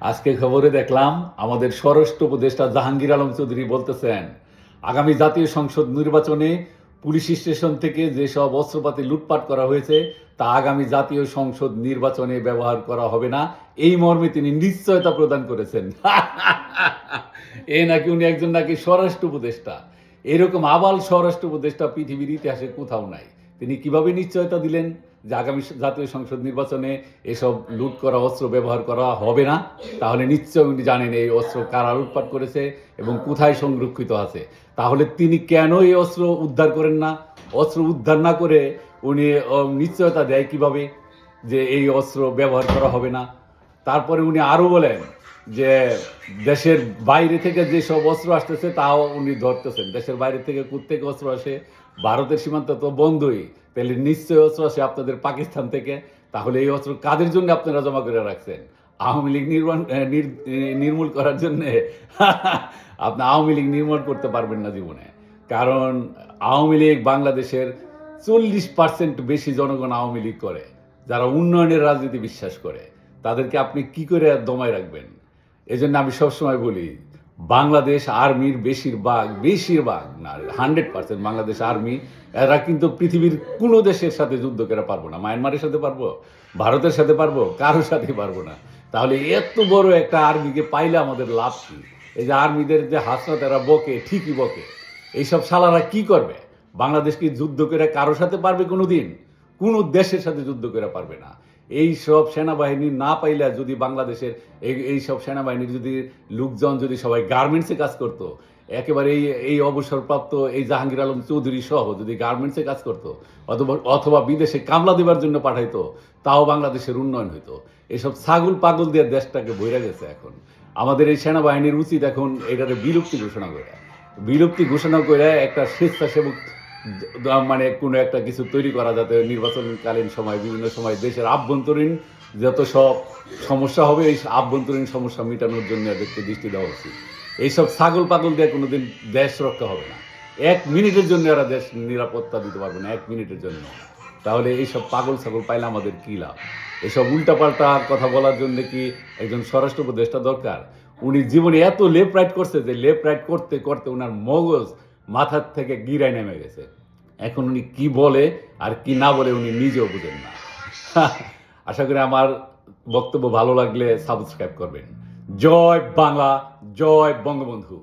আজকে খবরে দেখলাম আমাদের স্বরাষ্ট্র উপদেষ্টা জাহাঙ্গীর আলম চৌধুরী বলতেছেন আগামী জাতীয় সংসদ নির্বাচনে পুলিশ স্টেশন থেকে যেসব অস্ত্রপাতি লুটপাট করা হয়েছে তা আগামী জাতীয় সংসদ নির্বাচনে ব্যবহার করা হবে না, এই মর্মে তিনি নিশ্চয়তা প্রদান করেছেন। এ নাকি উনি একজন নাকি স্বরাষ্ট্র উপদেষ্টা। এরকম আবাল স্বরাষ্ট্র উপদেষ্টা পৃথিবীর ইতিহাসে কোথাও নাই। তিনি কিভাবে নিশ্চয়তা দিলেন যে আগামী জাতীয় সংসদ নির্বাচনে এসব লুট করা অস্ত্র ব্যবহার করা হবে না? তাহলে নিশ্চয় উনি জানেন এই অস্ত্র কারা লুটপাট করেছে এবং কোথায় সংরক্ষিত আছে। তাহলে তিনি কেন এই অস্ত্র উদ্ধার করেন না? অস্ত্র উদ্ধার না করে উনি নিশ্চয়তা দেয় কিভাবে যে এই অস্ত্র ব্যবহার করা হবে না? তারপরে উনি আরও বলেন যে দেশের বাইরে থেকে যেসব অস্ত্র আসতেছে তাও উনি ধরতেছেন। দেশের বাইরে থেকে কোত্থেকে অস্ত্র আসে? ভারতের সীমান্ত তো বন্ধই। তাহলে নিশ্চয়ই অস্ত্র আসে আপনাদের পাকিস্তান থেকে। তাহলে এই অস্ত্র কাদের জন্য আপনারা জমা করে রাখছেন? আওয়ামী লীগ নির্মূল করার জন্যে? আপনি আওয়ামী লীগ নির্মূল করতে পারবেন না জীবনে। কারণ আওয়ামী লীগ বাংলাদেশের 40% বেশি জনগণ আওয়ামী লীগ করে, যারা উন্নয়নের রাজনীতি বিশ্বাস করে। তাদেরকে আপনি কি করে দমায় রাখবেন? এজন্য আমি সবসময় বলি বাংলাদেশ আর্মির বেশিরভাগ না 100% বাংলাদেশ আর্মি এরা কিন্তু পৃথিবীর কোনো দেশের সাথে যুদ্ধ করে পারবো না। মায়ানমারের সাথে পারবো, ভারতের সাথে পারবো, কারোর সাথে পারবো না। তাহলে এত বড় একটা আর্মিকে পাইলে আমাদের লাভ কি? এই যে আর্মিদের যে হাসনাত এরা বকে, ঠিকই বকে। এইসব শালারা কি করবে? বাংলাদেশ কি যুদ্ধ করে কারোর সাথে পারবে কোনো দিন? কোনো দেশের সাথে যুদ্ধ করে পারবে না। এই সব সেনাবাহিনী না পাইলে যদি বাংলাদেশের এই সব সেনাবাহিনীর যদি লোকজন যদি সবাই গার্মেন্টসে কাজ করতো, একেবারে এই অবসরপ্রাপ্ত এই জাহাঙ্গীর আলম চৌধুরী সহ যদি গার্মেন্টসে কাজ করতো অথবা বিদেশে কামলা দেবার জন্য পাঠাইতো, তাও বাংলাদেশের উন্নয়ন হইতো। এসব ছাগল পাগল দিয়ে দেশটাকে বইরা গেছে এখন। আমাদের এই সেনাবাহিনীর উচিত এখন এটারে বিলুপ্তি ঘোষণা করে একটা স্বেচ্ছাসেবক মানে কোনো একটা কিছু তৈরি করা, যাতে নির্বাচনকালীন সময় বিভিন্ন সময় দেশের আভ্যন্তরীণ যত সব সমস্যা হবে এই আভ্যন্তরীণ সমস্যা মেটানোর জন্য এদেরকে দৃষ্টি দেওয়া উচিত। এইসব ছাগল পাগল দিয়ে কোনোদিন দেশ রক্ষা হবে না। 1 মিনিটের জন্য এরা দেশ নিরাপত্তা দিতে পারবে না, 1 মিনিটের জন্য। তাহলে এইসব পাগল ছাগল পাইলে আমাদের কী লাভ? এসব উল্টাপাল্টা কথা বলার জন্য কি একজন স্বরাষ্ট্র উপদেষ্টা দরকার? উনি জীবনে এত লেফট রাইট করছে যে লেফট রাইট করতে করতে ওনার মগজ মাথার থেকে গিরায় নেমে গেছে। এখন উনি কি বলে আর কি না বলে উনি নিজেও বুঝেন না। আশা করি আমার বক্তব্য ভালো লাগলে সাবস্ক্রাইব করবেন। জয় বাংলা, জয় বঙ্গবন্ধু।